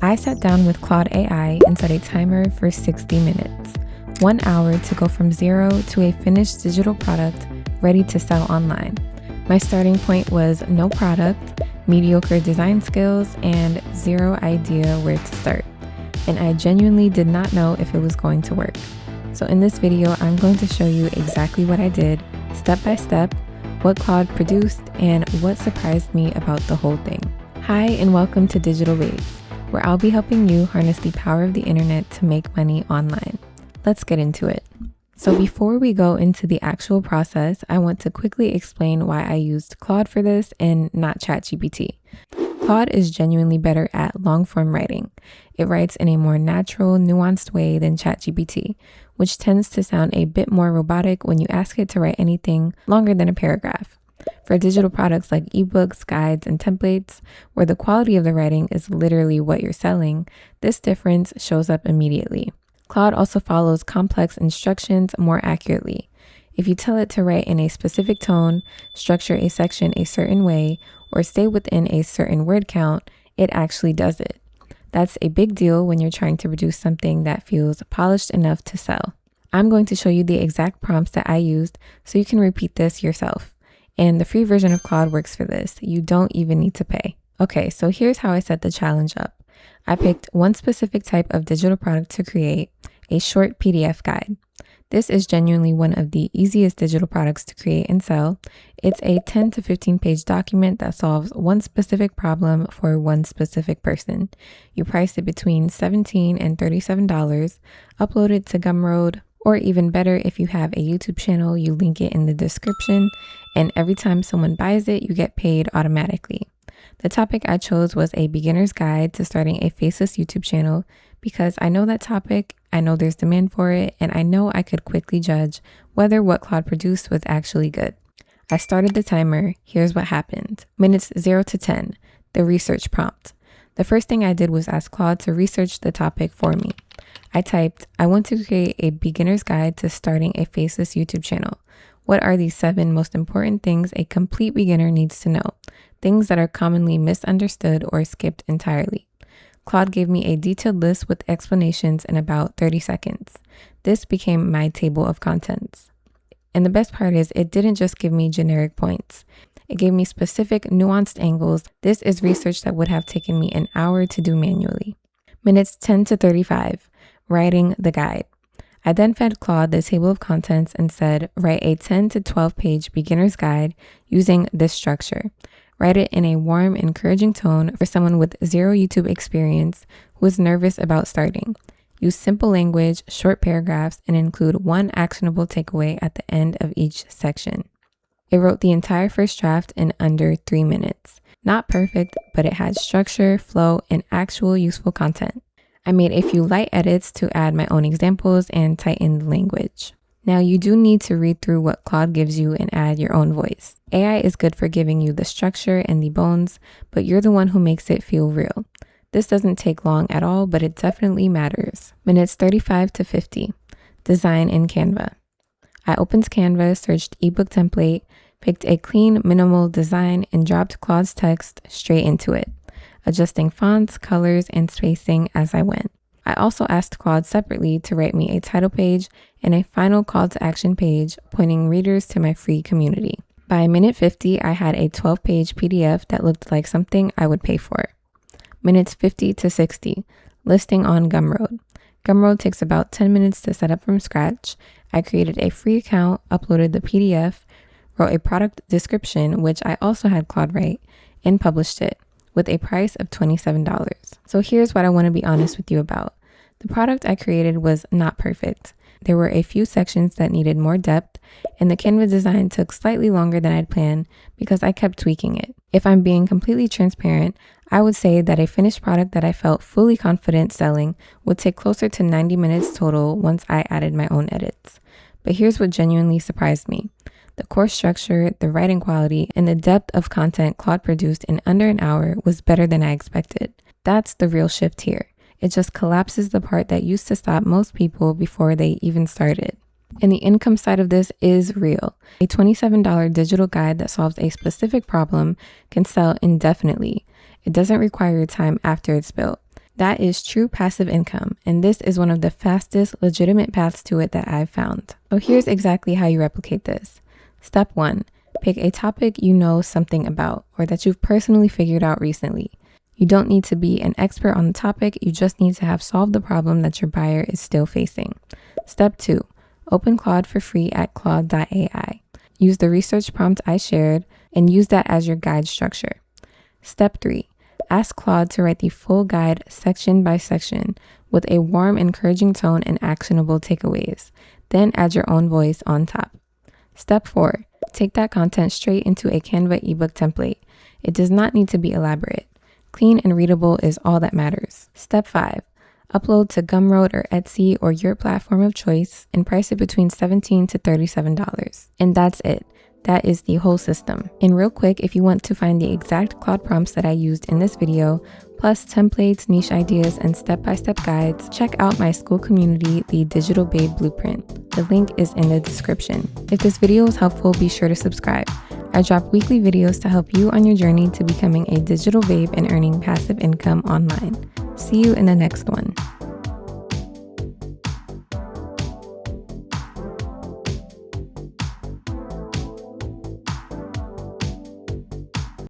I sat down with Claude AI and set a timer for 60 minutes, 1 hour to go from zero to a finished digital product ready to sell online. My starting point was no product, mediocre design skills, and zero idea where to start. And I genuinely did not know if it was going to work. So in this video, I'm going to show you exactly what I did, step by step, what Claude produced, and what surprised me about the whole thing. Hi, and welcome to Digital Babes, where I'll be helping you harness the power of the internet to make money online. Let's get into it. So before we go into the actual process, I want to quickly explain why I used Claude for this and not ChatGPT. Claude is genuinely better at long-form writing. It writes in a more natural, nuanced way than ChatGPT, which tends to sound a bit more robotic when you ask it to write anything longer than a paragraph. For digital products like ebooks, guides, and templates, where the quality of the writing is literally what you're selling, this difference shows up immediately. Claude also follows complex instructions more accurately. If you tell it to write in a specific tone, structure a section a certain way, or stay within a certain word count, it actually does it. That's a big deal when you're trying to produce something that feels polished enough to sell. I'm going to show you the exact prompts that I used so you can repeat this yourself. And the free version of Claude works for this. You don't even need to pay. Okay, so here's how I set the challenge up. I picked one specific type of digital product to create, a short PDF guide. This is genuinely one of the easiest digital products to create and sell. It's a 10 to 15 page document that solves one specific problem for one specific person. You price it between $17 and $37, upload it to Gumroad, or even better, if you have a YouTube channel, you link it in the description, and every time someone buys it, you get paid automatically. The topic I chose was a beginner's guide to starting a faceless YouTube channel because I know that topic, I know there's demand for it, and I know I could quickly judge whether what Claude produced was actually good. I started the timer. Here's what happened. Minutes 0 to 10, the research prompt. The first thing I did was ask Claude to research the topic for me. I typed, I want to create a beginner's guide to starting a faceless YouTube channel. What are the 7 most important things a complete beginner needs to know? Things that are commonly misunderstood or skipped entirely. Claude gave me a detailed list with explanations in about 30 seconds. This became my table of contents. And the best part is it didn't just give me generic points. It gave me specific, nuanced angles. This is research that would have taken me an hour to do manually. Minutes 10 to 35, writing the guide. I then fed Claude the table of contents and said, write a 10 to 12 page beginner's guide using this structure. Write it in a warm, encouraging tone for someone with zero YouTube experience who is nervous about starting. Use simple language, short paragraphs, and include one actionable takeaway at the end of each section. It wrote the entire first draft in under 3 minutes. Not perfect, but it had structure, flow, and actual useful content. I made a few light edits to add my own examples and tighten the language. Now, you do need to read through what Claude gives you and add your own voice. AI is good for giving you the structure and the bones, but you're the one who makes it feel real. This doesn't take long at all, but it definitely matters. Minutes 35 to 50. Design in Canva. I opened Canva, searched ebook template, picked a clean, minimal design, and dropped Claude's text straight into it, adjusting fonts, colors, and spacing as I went. I also asked Claude separately to write me a title page and a final call to action page pointing readers to my free community. By minute 50, I had a 12-page PDF that looked like something I would pay for. Minutes 50 to 60, listing on Gumroad. Gumroad takes about 10 minutes to set up from scratch. I created a free account, uploaded the PDF, wrote a product description, which I also had Claude write, and published it with a price of $27. So here's what I want to be honest with you about. The product I created was not perfect. There were a few sections that needed more depth, and the Canva design took slightly longer than I'd planned because I kept tweaking it. If I'm being completely transparent, I would say that a finished product that I felt fully confident selling would take closer to 90 minutes total once I added my own edits. But here's what genuinely surprised me. The course structure, the writing quality, and the depth of content Claude produced in under an hour was better than I expected. That's the real shift here. It just collapses the part that used to stop most people before they even started. And the income side of this is real. A $27 digital guide that solves a specific problem can sell indefinitely. It doesn't require your time after it's built. That is true passive income, and this is one of the fastest, legitimate paths to it that I've found. So here's exactly how you replicate this. Step 1. Pick a topic you know something about or that you've personally figured out recently. You don't need to be an expert on the topic, you just need to have solved the problem that your buyer is still facing. Step 2. Open Claude for free at claude.ai. Use the research prompt I shared and use that as your guide structure. Step 3. Ask Claude to write the full guide section by section with a warm, encouraging tone and actionable takeaways. Then add your own voice on top. Step 4. Take that content straight into a Canva ebook template. It does not need to be elaborate. Clean and readable is all that matters. Step 5. Upload to Gumroad or Etsy or your platform of choice and price it between $17 to $37. And that's it. That is the whole system. And real quick, if you want to find the exact Claude prompts that I used in this video, plus templates, niche ideas, and step-by-step guides, check out my school community, the Digital Babe Blueprint. The link is in the description. If this video was helpful, be sure to subscribe. I drop weekly videos to help you on your journey to becoming a digital babe and earning passive income online. See you in the next one.